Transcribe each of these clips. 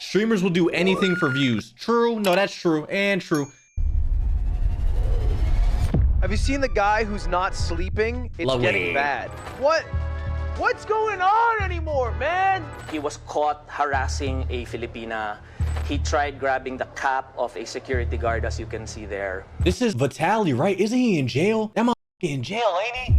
Streamers will do anything for views. True. No, that's true. And true. Have you seen the guy who's not sleeping? It's getting bad. What's going on anymore, man? He was caught harassing a Filipina. He tried grabbing the cap of a security guard, as you can see there. This is Vitali, right? Isn't he in jail? That motherfucker in jail, ain't he?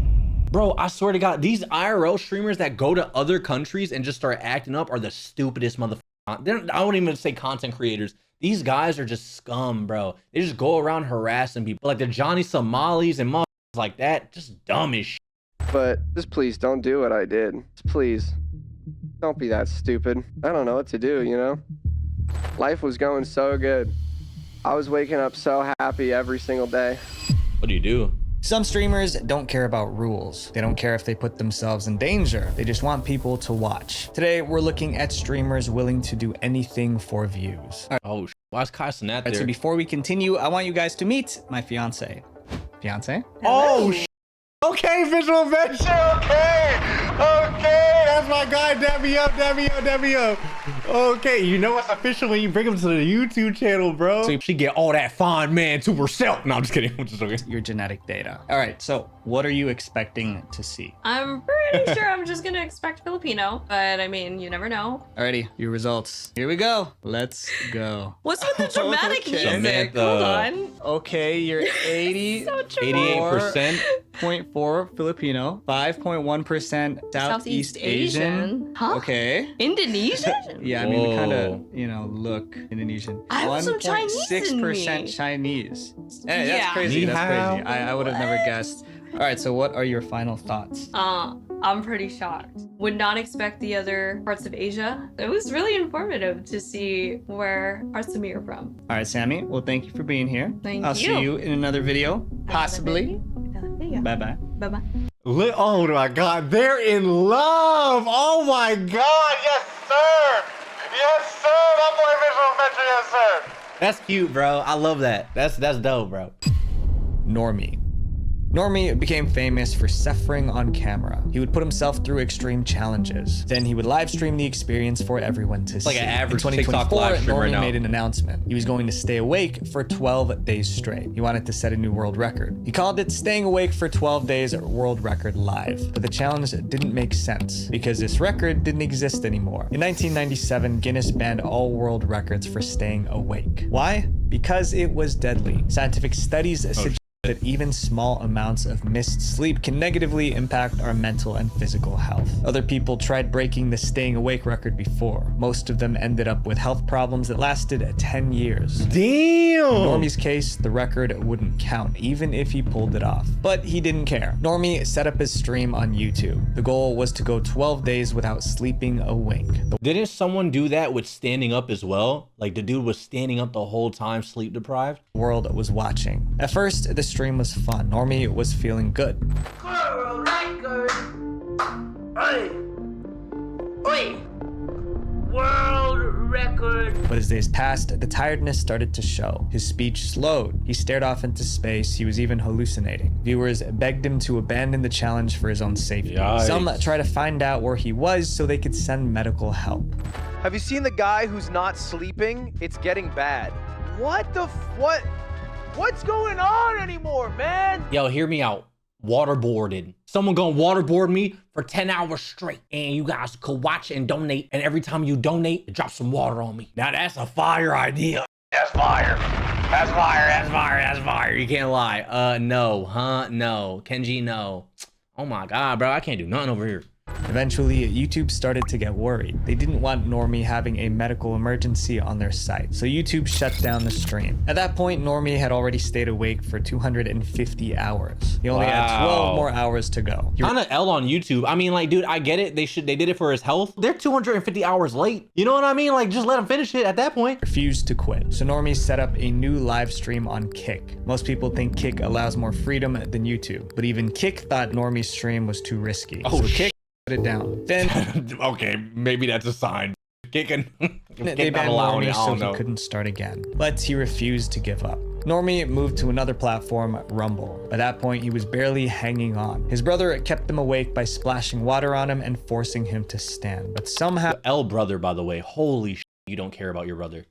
Bro, I swear to God, these IRL streamers that go to other countries and just start acting up are the stupidest motherfuckers. I don't even say content creators. These guys are just scum, bro. They just go around harassing people. Like the Johnny Somalis and motherfuckers like that. Just dumb as shit. But just please don't do what I did. Just please. Don't be that stupid. I don't know what to do, you know? Life was going so good. I was waking up so happy every single day. What do you do? Some streamers don't care about rules. They don't care if they put themselves in danger. They just want people to watch. Today, we're looking at streamers willing to do anything for views. Oh, why is Kaisenat there? So before we continue, I want you guys to meet my fiance. Fiance? Oh, okay, visual venture. Okay, that's my guy. Dab me up. Okay, you know what's official when you bring him to the YouTube channel, bro. So she get all that fine man to herself. No, I'm just kidding. I'm just joking. Your genetic data. All right, so what are you expecting to see? I'm pretty sure I'm just gonna expect Filipino, but I mean, you never know. Alrighty, your results. Here we go. Let's go. What's with the dramatic Okay. music? Samantha. Hold on. Okay, you're 88%. 88.4 Filipino, 5.1% Southeast Asian. Huh? Okay. Indonesian? Yeah, I mean, we kind of, Whoa. Look Indonesian. I have some Chinese in 1.6% me. Chinese. Hey, that's Yeah. crazy. Ni That's hao. crazy. I would have never guessed. All right, so what are your final thoughts? I'm pretty shocked. Would not expect the other parts of Asia. It was really informative to see where parts of me are from. All right, Sammy. Well, thank you for being here. Thank I'll you. see you in another video, possibly. Bye-bye. Bye-bye. Oh my God, they're in love. Oh my God, yes sir. Yes sir, that boy visual venture, yes sir. That's cute, bro. I love that. That's dope, bro. Normie. Normie became famous for suffering on camera. He would put himself through extreme challenges. Then he would live stream the experience for everyone to see. Like an average In TikTok 2024, live stream Normie right now. made an announcement. He was going to stay awake for 12 days straight. He wanted to set a new world record. He called it Staying Awake for 12 Days World Record Live. But the challenge didn't make sense because this record didn't exist anymore. In 1997, Guinness banned all world records for staying awake. Why? Because it was deadly. Scientific studies suggest that even small amounts of missed sleep can negatively impact our mental and physical health. Other people tried breaking the staying awake record before. Most of them ended up with health problems that lasted 10 years. Damn. In Normie's case, the record wouldn't count, even if he pulled it off. But he didn't care. Normie set up his stream on YouTube. The goal was to go 12 days without sleeping a wink. Didn't someone do that with standing up as well? Like the dude was standing up the whole time, sleep deprived. The world was watching. At first, the stream was fun. Normie was feeling good. World record. Oi. Oi. World record. But as days passed, the tiredness started to show. His speech slowed. He stared off into space. He was even hallucinating. Viewers begged him to abandon the challenge for his own safety. Yikes. Some tried to find out where he was so they could send medical help. Have you seen the guy who's not sleeping? It's getting bad. What's going on anymore, man? Yo, hear me out. Waterboarded. Someone gonna waterboard me for 10 hours straight. And you guys could watch and donate. And every time you donate, drop some water on me. Now that's a fire idea. That's fire. That's fire. That's fire. That's fire. You can't lie. No. Huh? No. Kenji, no. Oh my God, bro. I can't do nothing over here. Eventually, YouTube started to get worried. They didn't want Normie having a medical emergency on their site, so YouTube shut down the stream. At that point, Normie had already stayed awake for 250 hours. He only had 12 more hours to go. Kind of L on YouTube. I mean, like, dude, I get it. They did it for his health. They're 250 hours late. You know what I mean? Like, just let him finish it at that point. Refused to quit. So Normie set up a new live stream on Kick. Most people think Kick allows more freedom than YouTube, but even Kick thought Normie's stream was too risky. Oh, so Kick it down. Then okay, maybe that's a sign. Kicking. they banned Normie so he couldn't start again. But he refused to give up. Normie moved to another platform, Rumble. By that point, he was barely hanging on. His brother kept him awake by splashing water on him and forcing him to stand. But somehow... L brother, by the way. Holy shit. you don't care about your brother.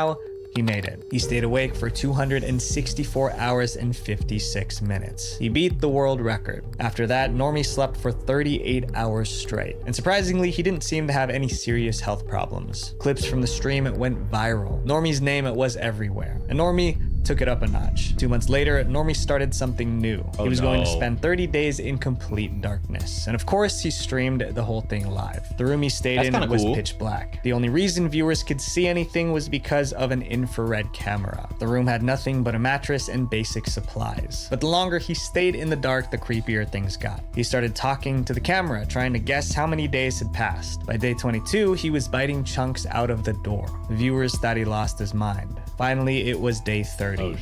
He made it. He stayed awake for 264 hours and 56 minutes. He beat the world record. After that, Normie slept for 38 hours straight. And surprisingly, he didn't seem to have any serious health problems. Clips from the stream went viral. Normie's name was everywhere. And Normie took it up a notch. 2 months later, Normie started something new. He was going to spend 30 days in complete darkness. And of course, he streamed the whole thing live. The room he stayed in was pitch black. The only reason viewers could see anything was because of an infrared camera. The room had nothing but a mattress and basic supplies. But the longer he stayed in the dark, the creepier things got. He started talking to the camera, trying to guess how many days had passed. By day 22, he was biting chunks out of the door. The viewers thought he lost his mind. Finally, it was day 30.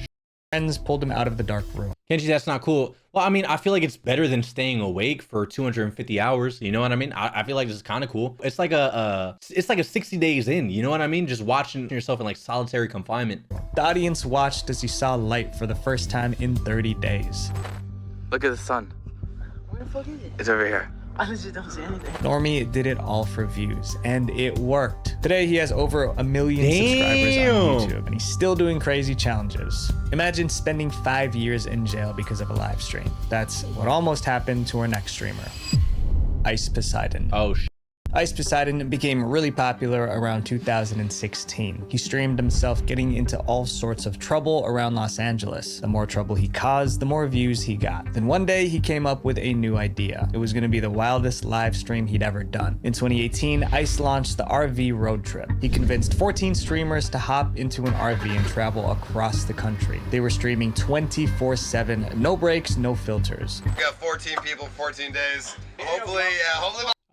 Friends pulled him out of the dark room. Kenji, that's not cool. Well, I mean, I feel like it's better than staying awake for 250 hours. You know what I mean? I feel like this is kind of cool. It's like a 60 days in. You know what I mean? Just watching yourself in like solitary confinement. The audience watched as he saw light for the first time in 30 days. Look at the sun. Where the fuck is it? It's over here. I legit don't see anything. Normie did it all for views, and it worked. Today, he has over 1 million subscribers on YouTube, and he's still doing crazy challenges. Imagine spending 5 years in jail because of a live stream. That's what almost happened to our next streamer, Ice Poseidon. Oh, Ice Poseidon became really popular around 2016. He streamed himself getting into all sorts of trouble around Los Angeles. The more trouble he caused, the more views he got. Then one day he came up with a new idea. It was going to be the wildest live stream he'd ever done. In 2018, Ice launched the RV road trip. He convinced 14 streamers to hop into an RV and travel across the country. They were streaming 24/7, no breaks, no filters. We got 14 people, 14 days. Hopefully.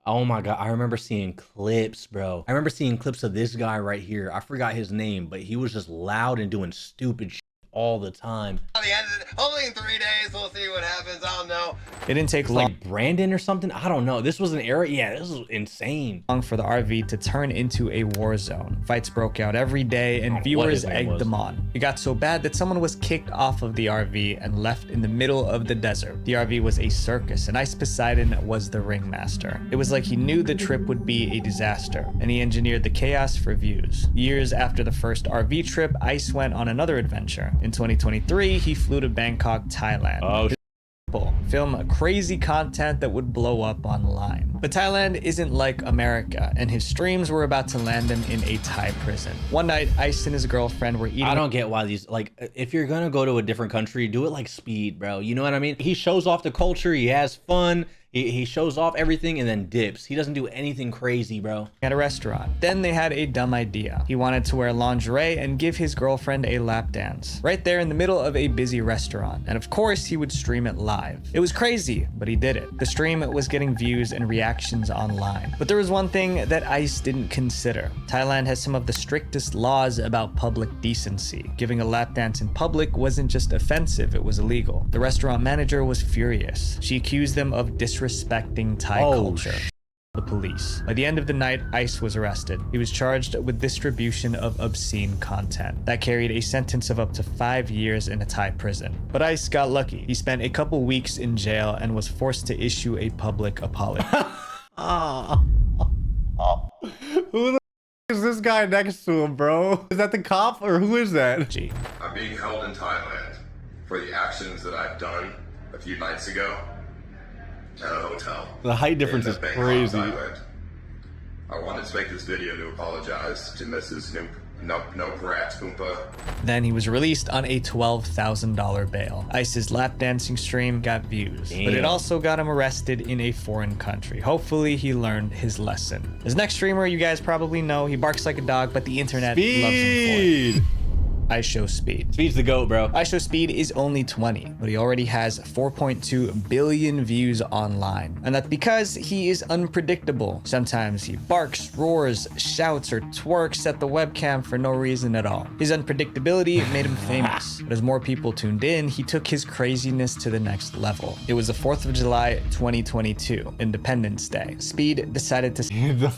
oh my God. I remember seeing clips, bro. I remember seeing clips of this guy right here. I forgot his name, but he was just loud and doing stupid shit all the time. Only in 3 days, we'll see what happens. I don't know. It didn't take long. Like Brandon or something. I don't know. This was an era. Yeah, this was insane. For the RV to turn into a war zone. Fights broke out every day and viewers egged them on. It got so bad that someone was kicked off of the RV and left in the middle of the desert. The RV was a circus and Ice Poseidon was the ringmaster. It was like he knew the trip would be a disaster and he engineered the chaos for views. Years after the first RV trip, Ice went on another adventure. In 2023, he flew to Bangkok, Thailand. Oh, film crazy content that would blow up online. But Thailand isn't like America, and his streams were about to land him in a Thai prison. One night, Ice and his girlfriend were eating. I don't get why these, like, if you're gonna go to a different country, do it like Speed, bro. You know what I mean? He shows off the culture, he has fun, he shows off everything and then dips. He doesn't do anything crazy, bro. At a restaurant. Then they had a dumb idea. He wanted to wear lingerie and give his girlfriend a lap dance. Right there in the middle of a busy restaurant. And of course, he would stream it live. It was crazy, but he did it. The stream was getting views and reactions online. But there was one thing that Ice didn't consider. Thailand has some of the strictest laws about public decency. Giving a lap dance in public wasn't just offensive, it was illegal. The restaurant manager was furious. She accused them of disrespecting Thai culture. The police. By the end of the night, Ice was arrested. He was charged with distribution of obscene content. That carried a sentence of up to 5 years in a Thai prison. But Ice got lucky. He spent a couple weeks in jail and was forced to issue a public apology. Who the is this guy next to him, bro? Is that the cop or who is that? I'm being held in Thailand for the actions that I've done a few nights ago at a hotel. The height difference is crazy. Thailand. I wanted to make this video to apologize to Mrs. No Brat Oompa. Then he was released on a $12,000 bail. Ice's lap dancing stream got views, but it also got him arrested in a foreign country. Hopefully he learned his lesson. His next streamer, you guys probably know, he barks like a dog, but the internet loves him for it. IShowSpeed. Speed's the GOAT, bro. IShowSpeed is only 20, but he already has 4.2 billion views online. And that's because he is unpredictable. Sometimes he barks, roars, shouts, or twerks at the webcam for no reason at all. His unpredictability made him famous. But as more people tuned in, he took his craziness to the next level. It was the 4th of July, 2022, Independence Day. Speed decided to... The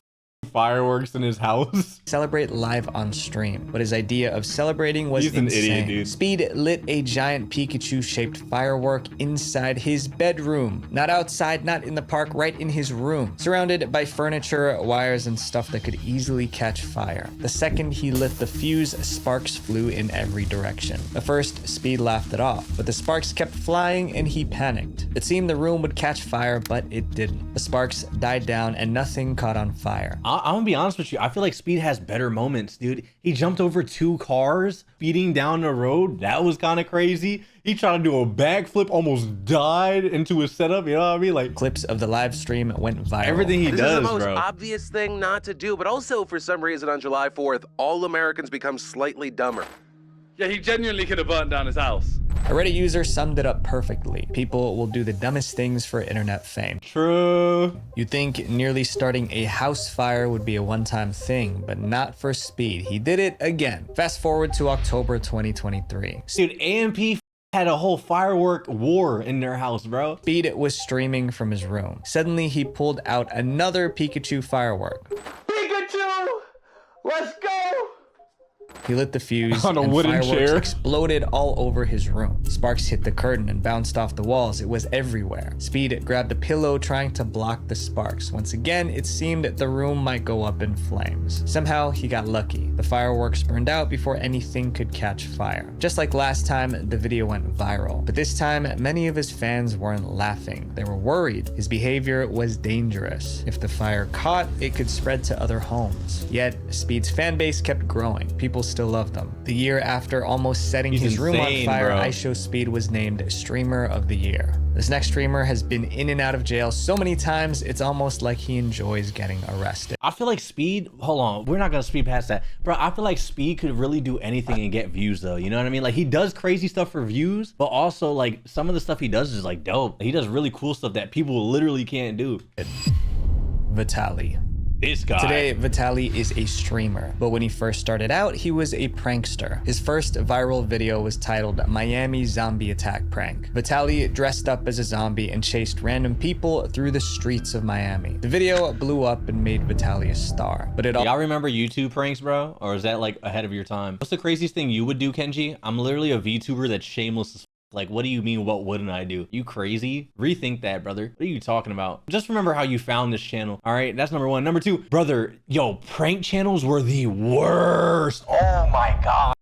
fireworks in his house. Celebrate live on stream, but his idea of celebrating was He's an insane. idiot, dude. Speed lit a giant Pikachu-shaped firework inside his bedroom. Not outside, not in the park, right in his room. Surrounded by furniture, wires, and stuff that could easily catch fire. The second he lit the fuse, sparks flew in every direction. At first, Speed laughed it off, but the sparks kept flying and he panicked. It seemed the room would catch fire, but it didn't. The sparks died down and nothing caught on fire. I'm gonna be honest with you. I feel like Speed has better moments, dude. He jumped over 2 cars, speeding down the road. That was kind of crazy. He tried to do a backflip, almost died into his setup. You know what I mean? Like, Clips of the live stream went viral. everything he This does, is the most bro. obvious thing not to do, but also for some reason on July 4th, all Americans become slightly dumber. Yeah, he genuinely could have burnt down his house. A Reddit user summed it up perfectly. People will do the dumbest things for internet fame. True. You'd think nearly starting a house fire would be a one-time thing, but not for Speed. He did it again. Fast forward to October 2023. Dude, AMP had a whole firework war in their house, bro. Speed was streaming from his room. Suddenly, he pulled out another Pikachu firework. Pikachu! Let's go! He lit the fuse On a and wooden fireworks chair. exploded all over his room. Sparks hit the curtain and bounced off the walls. It was everywhere. Speed grabbed a pillow trying to block the sparks. Once again, it seemed the room might go up in flames. Somehow, he got lucky. The fireworks burned out before anything could catch fire. Just like last time, the video went viral. But this time, many of his fans weren't laughing. They were worried. His behavior was dangerous. If the fire caught, it could spread to other homes. Yet, Speed's fan base kept growing. People still loved them. The year after almost setting He's his room on insane, fire, bro. IShowSpeed was named Streamer of the Year. This next streamer has been in and out of jail so many times, it's almost like he enjoys getting arrested. I feel like Speed, hold on, we're not gonna speed past that. Bro, I feel like Speed could really do anything and get views though, you know what I mean? Like, he does crazy stuff for views, but also like some of the stuff he does is like dope. He does really cool stuff that people literally can't do. Vitali. This guy. Today, Vitali is a streamer, but when he first started out, he was a prankster. His first viral video was titled Miami Zombie Attack Prank. Vitali dressed up as a zombie and chased random people through the streets of Miami. The video blew up and made Vitali a star, but it all Y'all remember YouTube pranks, bro? Or is that like ahead of your time? What's the craziest thing you would do, Kenji? I'm literally a VTuber that's shameless as f. Like, what do you mean, what wouldn't I do? You crazy? Rethink that, brother. What are you talking about? Just remember how you found this channel. All right, that's number one. Number two, brother, yo, prank channels were the worst. Oh my God.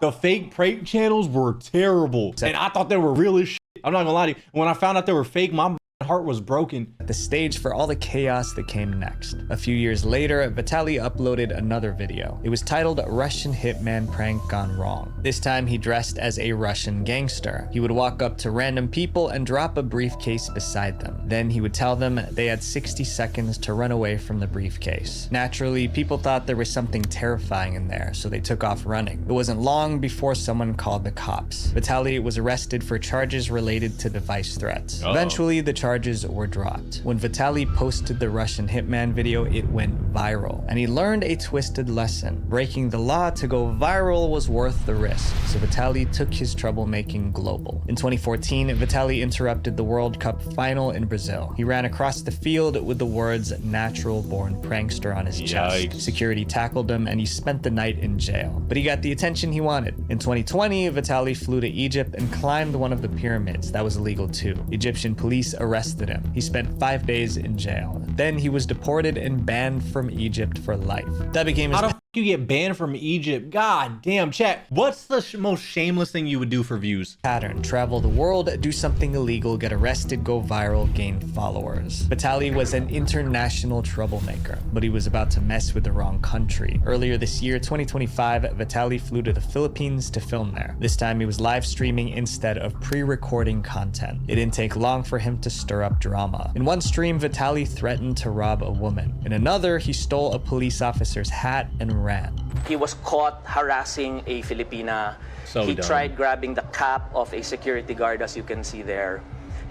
The fake prank channels were terrible. And I thought they were real as shit. I'm not gonna lie to you. When I found out they were fake, my heart was broken. the stage for all the chaos that came next. A few years later, Vitali uploaded another video. It was titled Russian Hitman Prank Gone Wrong. This time he dressed as a Russian gangster. He would walk up to random people and drop a briefcase beside them. Then he would tell them they had 60 seconds to run away from the briefcase. Naturally, people thought there was something terrifying in there, so they took off running. It wasn't long before someone called the cops. Vitali was arrested for charges related to device threats. Eventually, the charges were dropped. When Vitali posted the Russian Hitman video, it went viral, and he learned a twisted lesson. Breaking the law to go viral was worth the risk, so Vitali took his troublemaking global. In 2014, Vitali interrupted the World Cup final in Brazil. He ran across the field with the words "natural born prankster" on his chest. Security tackled him, and he spent the night in jail. But he got the attention he wanted. In 2020, Vitali flew to Egypt and climbed one of the pyramids. That was illegal too. Egyptian police arrested him. He spent 5 days in jail. Then he was deported and banned from Egypt for life. That became his How the f you get banned from Egypt? God damn, chat. What's the most shameless thing you would do for views? pattern. Travel the world, do something illegal, get arrested, go viral, gain followers. Vitali was an international troublemaker, but he was about to mess with the wrong country. Earlier this year, 2025, Vitali flew to the Philippines to film there. This time he was live streaming instead of pre-recording content. It didn't take long for him to stir up drama. In one stream, Vitali threatened to rob a woman. In another, he stole a police officer's hat and ran. He was caught harassing a Filipina. So he dumb. tried grabbing the cap of a security guard, as you can see there.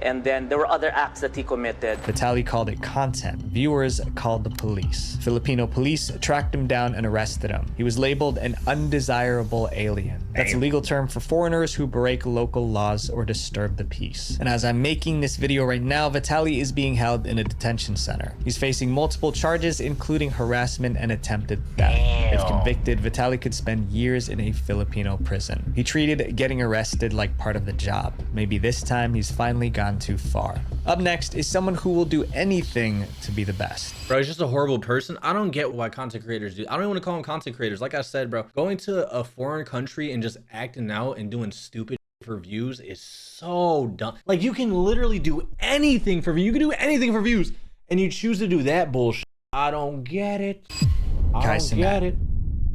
And then there were other acts that he committed. Vitali called it content. Viewers called the police. Filipino police tracked him down and arrested him. He was labeled an undesirable alien. That's a legal term for foreigners who break local laws or disturb the peace. And as I'm making this video right now, Vitali is being held in a detention center. He's facing multiple charges, including harassment and attempted theft. If convicted, Vitali could spend years in a Filipino prison. He treated getting arrested like part of the job. Maybe this time he's finally gone too far. Up next is someone who will do anything to be the best. Bro, he's just a horrible person. I don't get why content creators do. I don't even want to call them content creators. Like I said, bro, going to a foreign country and just acting out and doing stupid for views is so dumb. Like, you can literally do anything for views. You can do anything for views, and you choose to do that bullshit. I don't get it. I don't get it.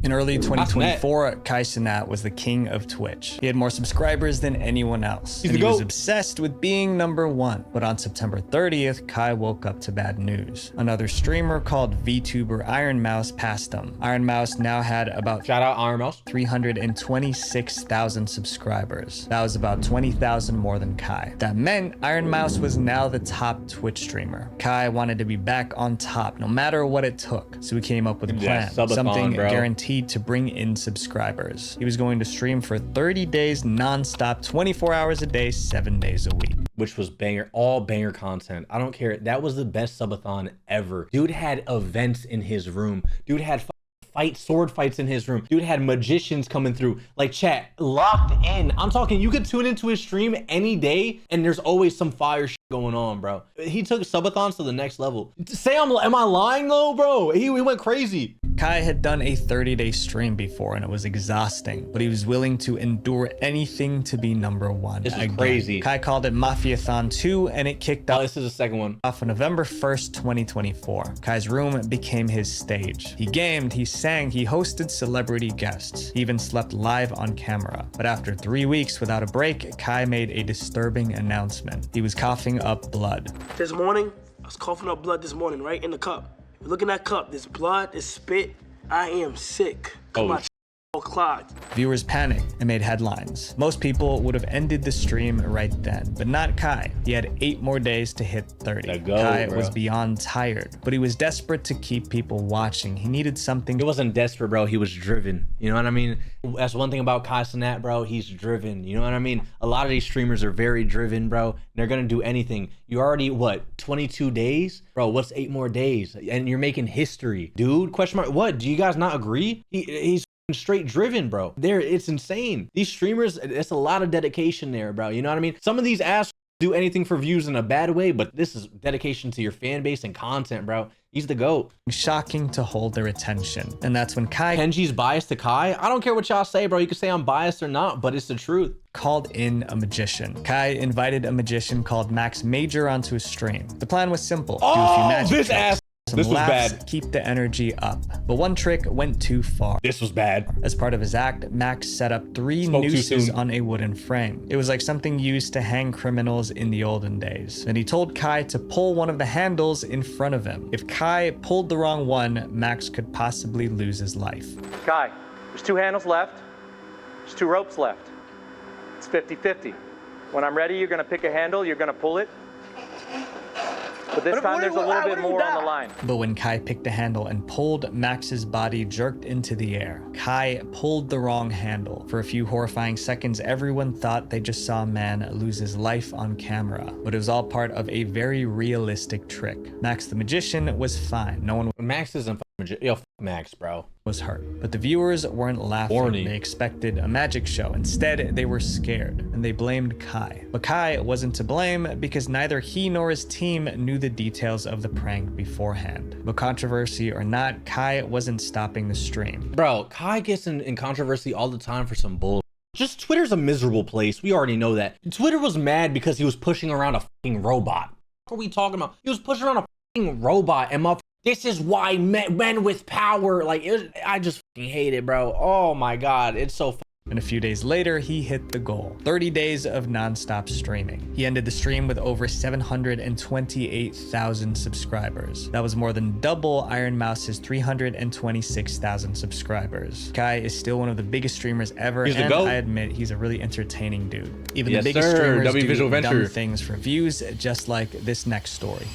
In early 2024, Kaisenat was the king of Twitch. He had more subscribers than anyone else. And he was obsessed with being #1. But on September 30th, Kai woke up to bad news. Another streamer called VTuber Iron Mouse passed him. Iron Mouse now had about shout out Iron Mouse 326,000 subscribers. That was about 20,000 more than Kai. That meant Iron Mouse was now the top Twitch streamer. Kai wanted to be back on top no matter what it took. So he came up with a plan. Something guaranteed to bring in subscribers. He was going to stream for 30 days non-stop, 24 hours a day, 7 days a week. Which was banger, all banger content. I don't care. That was the best subathon ever. Dude had events in his room. Dude had sword fights in his room. Dude had magicians coming through. Like, chat, locked in. I'm talking, you could tune into his stream any day and there's always some fire shit going on, bro. He took subathons to the next level. Am I lying though, bro? He went crazy. Kai had done a 30-day stream before and it was exhausting, but he was willing to endure anything to be #1. This is crazy. Kai called it Mafiathon 2 and it kicked off. This is the second one. Off on November 1st, 2024. Kai's room became his stage. He gamed, he sang, he hosted celebrity guests. He even slept live on camera. But after 3 weeks without a break, Kai made a disturbing announcement. He was coughing up blood. This morning, I was coughing up blood this morning, right in the cup. Look in that cup, there's blood, there's spit. I am sick. My clogged. Viewers panicked and made headlines. Most people would have ended the stream right then, but not Kai. He had 8 more days to hit 30. Kai was beyond tired, but he was desperate to keep people watching. He needed something. He wasn't desperate, bro. He was driven. You know what I mean? That's one thing about Kaisenat, bro. He's driven. You know what I mean? A lot of these streamers are very driven, bro. They're gonna do anything. You already, what, 22 days? Bro, what's 8 more days? And you're making history. Dude, question mark, what? Do you guys not agree? He's straight driven, bro. It's insane. These streamers, it's a lot of dedication there, bro. You know what I mean? Some of these assholes do anything for views in a bad way, but this is dedication to your fan base and content, bro. He's the GOAT. Shocking to hold their attention. And that's when Kenji's biased to Kai. I don't care what y'all say, bro. You can say I'm biased or not, but it's the truth. Called in a magician. Kai invited a magician called Max Major onto his stream. The plan was simple. Do a few magic this tricks. ass. This was bad. Keep the energy up. But one trick went too far. This was bad. As part of his act, Max set up 3 nooses on a wooden frame. It was like something used to hang criminals in the olden days. Then he told Kai to pull one of the handles in front of him. If Kai pulled the wrong one, Max could possibly lose his life. Kai, there's 2 handles left. There's 2 ropes left. It's 50-50. When I'm ready, you're gonna pick a handle, you're gonna pull it. But this time there's a little bit more on the line. But when Kai picked the handle and pulled, Max's body jerked into the air. Kai pulled the wrong handle. For a few horrifying seconds, everyone thought they just saw a man lose his life on camera. But it was all part of a very realistic trick. Max the magician was fine. No one. Max isn't yo, Max, bro. Was hurt. But the viewers weren't laughing. They expected a magic show. Instead, they were scared and they blamed Kai. But Kai wasn't to blame because neither he nor his team knew the details of the prank beforehand. But controversy or not, Kai wasn't stopping the stream. Bro, Kai gets in controversy all the time for some bull. Just Twitter's a miserable place. We already know that. Twitter was mad because he was pushing around a fucking robot. What are we talking about? He was pushing around a fucking robot and this is why men with power, like, I just fucking hate it, bro. Oh my God, it's so and a few days later, he hit the goal. 30 days of non-stop streaming. He ended the stream with over 728,000 subscribers. That was more than double Iron Mouse's 326,000 subscribers. Kai is still one of the biggest streamers ever, and I admit he's a really entertaining dude. Even the biggest streamers do dumb things for views, just like this next story.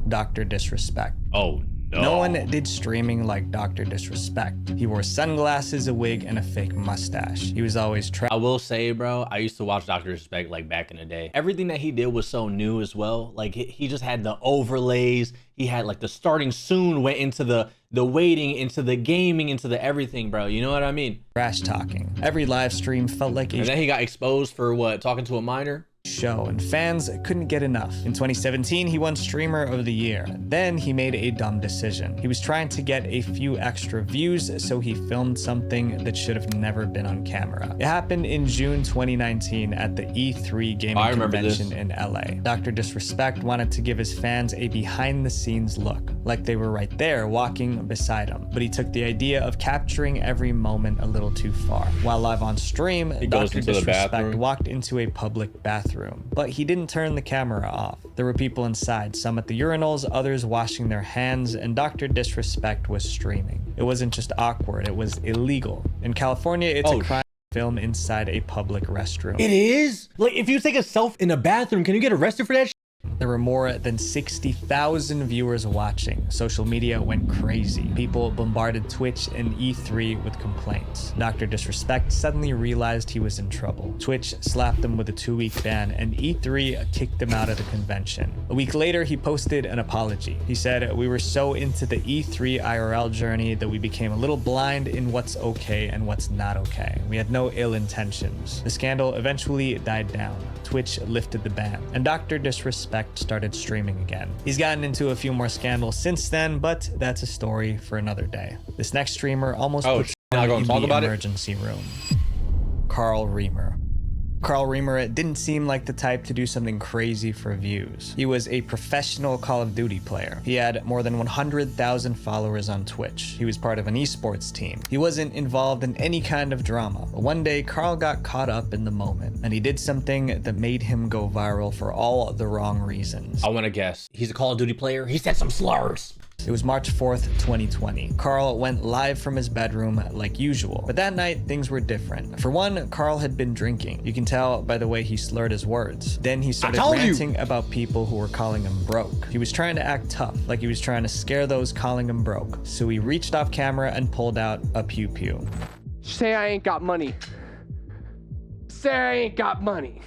DrDisrespect. Oh, no one did streaming like DrDisrespect. He wore sunglasses, a wig, and a fake mustache. He was always I will say, bro, I used to watch DrDisrespect like back in the day. Everything that he did was so new as well. Like he just had the overlays. He had like the starting soon went into the waiting, into the gaming, into the everything, bro. You know what I mean? Trash talking. Every live stream felt like and then he got exposed for what? Talking to a minor? Show, and fans couldn't get enough. In 2017, he won Streamer of the Year. Then he made a dumb decision. He was trying to get a few extra views, so he filmed something that should have never been on camera. It happened in June 2019 at the E3 gaming convention in LA. DrDisrespect wanted to give his fans a behind-the-scenes look, like they were right there walking beside him. But he took the idea of capturing every moment a little too far. While live on stream, DrDisrespect walked into a public bathroom. But he didn't turn the camera off. There were people inside, some at the urinals, others washing their hands, and DrDisrespect was streaming. It wasn't just awkward, it was illegal. In California, it's a crime to film inside a public restroom. It is? Like, if you take a selfie in a bathroom, can you get arrested for that shit? There were more than 60,000 viewers watching. Social media went crazy. People bombarded Twitch and E3 with complaints. DrDisrespect suddenly realized he was in trouble. Twitch slapped him with a 2-week ban, and E3 kicked him out of the convention. A week later, he posted an apology. He said, "We were so into the E3 IRL journey that we became a little blind in what's okay and what's not okay. We had no ill intentions." The scandal eventually died down. Twitch lifted the ban, and DrDisrespect started streaming again. He's gotten into a few more scandals since then, but that's a story for another day. This next streamer almost put in the emergency room. CarlReamer. CarlReamer didn't seem like the type to do something crazy for views. He was a professional Call of Duty player. He had more than 100,000 followers on Twitch. He was part of an esports team. He wasn't involved in any kind of drama. But one day, Carl got caught up in the moment, and he did something that made him go viral for all the wrong reasons. I want to guess. He's a Call of Duty player. He said some slurs. It was March 4th, 2020. Carl went live from his bedroom like usual, but that night things were different. For one, Carl had been drinking. You can tell by the way he slurred his words. Then he started ranting about people who were calling him broke. He was trying to act tough, like he was trying to scare those calling him broke. So he reached off camera and pulled out a pew pew. Say I ain't got money. Say I ain't got money.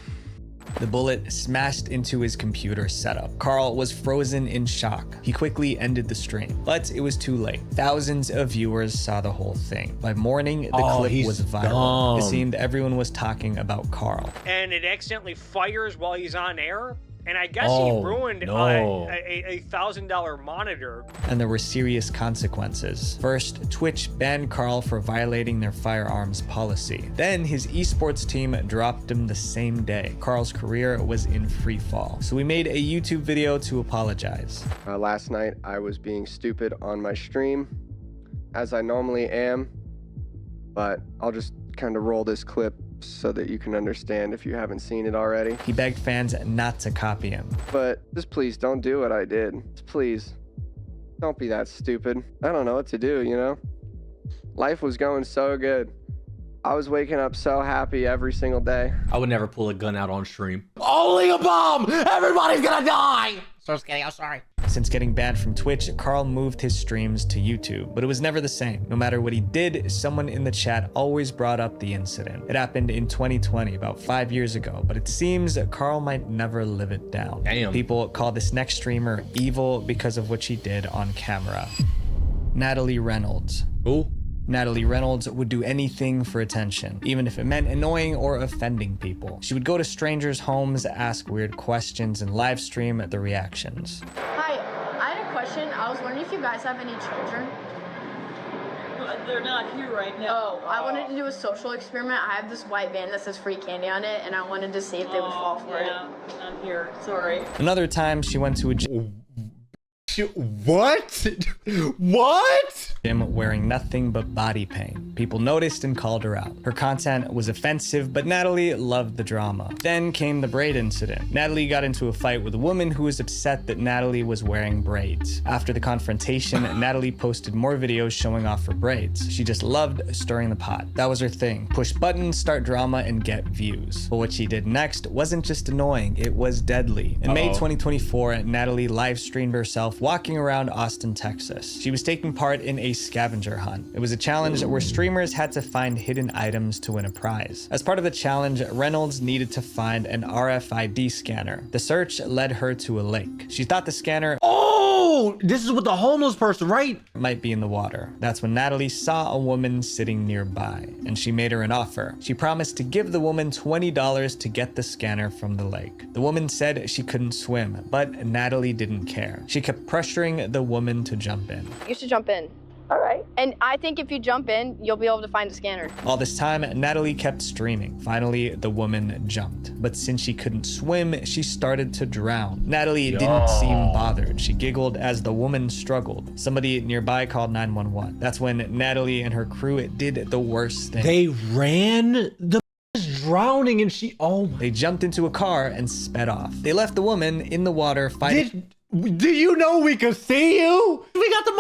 The bullet smashed into his computer setup. Carl was frozen in shock. He quickly ended the stream, but it was too late. Thousands of viewers saw the whole thing. By morning, the clip was viral. It seemed everyone was talking about Carl. And it accidentally fires while he's on air? And I guess he ruined a $1,000 monitor. And there were serious consequences. First, Twitch banned Carl for violating their firearms policy. Then his esports team dropped him the same day. Carl's career was in free fall. So we made a YouTube video to apologize. Last night, I was being stupid on my stream, as I normally am. But I'll just kind of roll this clip so that you can understand if you haven't seen it already. He begged fans not to copy him. But just please don't do what I did. Just please don't be that stupid. I don't know what to do, you know? Life was going so good. I was waking up so happy every single day. I would never pull a gun out on stream. Only a bomb! Everybody's gonna die! So just kidding, I'm sorry. Since getting banned from Twitch, Carl moved his streams to YouTube, but it was never the same. No matter what he did, someone in the chat always brought up the incident. It happened in 2020, about 5 years ago, but it seems Carl might never live it down. Damn. People call this next streamer evil because of what she did on camera. Natalie Reynolds. Who? Natalie Reynolds would do anything for attention, even if it meant annoying or offending people. She would go to strangers' homes, ask weird questions, and live stream the reactions. Hi, I had a question. I was wondering if you guys have any children? They're not here right now. Oh, I wanted to do a social experiment. I have this white van that says free candy on it, and I wanted to see if they would fall for it. I'm here. Sorry. Another time, she went to a What? What? gym wearing nothing but body paint. People noticed and called her out. Her content was offensive, but Natalie loved the drama. Then came the braid incident. Natalie got into a fight with a woman who was upset that Natalie was wearing braids. After the confrontation, Natalie posted more videos showing off her braids. She just loved stirring the pot. That was her thing. Push buttons, start drama, and get views. But what she did next wasn't just annoying, it was deadly. In May 2024, Natalie live streamed herself walking around Austin, Texas. She was taking part in a scavenger hunt. It was a challenge where streamers had to find hidden items to win a prize. As part of the challenge, Reynolds needed to find an RFID scanner. The search led her to a lake. She thought the scanner this is with the homeless person, right? Might be in the water. That's when Natalie saw a woman sitting nearby, and she made her an offer. She promised to give the woman $20 to get the scanner from the lake. The woman said she couldn't swim, but Natalie didn't care. She kept pressuring the woman to jump in. You should jump in. All right. And I think if you jump in, you'll be able to find the scanner. All this time, Natalie kept streaming. Finally, the woman jumped. But since she couldn't swim, she started to drown. Natalie didn't seem bothered. She giggled as the woman struggled. Somebody nearby called 911. That's when Natalie and her crew did the worst thing. They ran the drowning and They jumped into a car and sped off. They left the woman in the water fighting. Do you know we could see you? We got the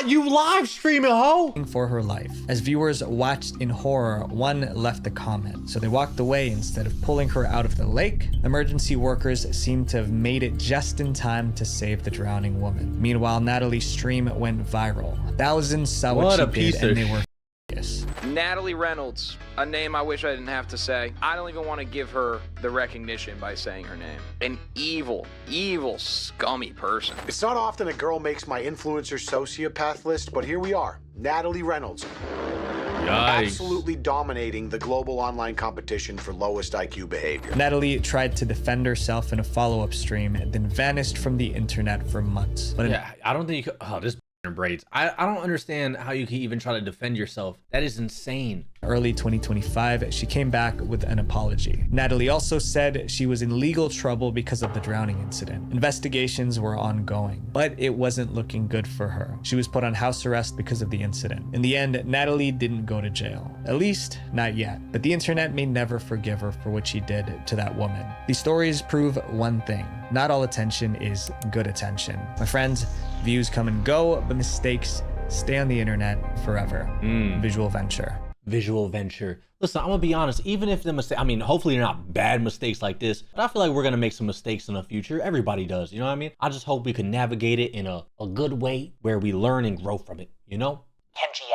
you live streaming, ho! For her life. As viewers watched in horror, one left a comment. So they walked away instead of pulling her out of the lake. Emergency workers seemed to have made it just in time to save the drowning woman. Meanwhile, Natalie's stream went viral. Thousands saw what she did and they were furious. Natalie Reynolds, a name I wish I didn't have to say. I don't even want to give her the recognition by saying her name. An evil, evil, scummy person. It's not often a girl makes my influencer sociopath list, but here we are. Natalie Reynolds. Absolutely dominating the global online competition for lowest IQ behavior. Natalie tried to defend herself in a follow-up stream and then vanished from the internet for months. But yeah, I don't think you could. This braids. I don't understand how you can even try to defend yourself. That is insane. Early 2025, she came back with an apology. Natalie also said she was in legal trouble because of the drowning incident. Investigations were ongoing, but it wasn't looking good for her. She was put on house arrest because of the incident. In the end, Natalie didn't go to jail. At least, not yet. But the internet may never forgive her for what she did to that woman. These stories prove one thing. Not all attention is good attention. My friends, views come and go, but mistakes stay on the internet forever. Visual venture. Visual venture. Listen, I'm gonna be honest, even if the mistake, I mean, hopefully they're not bad mistakes like this, but I feel like we're gonna make some mistakes in the future. Everybody does, you know what I mean? I just hope we can navigate it in a good way where we learn and grow from it, you know? Kenji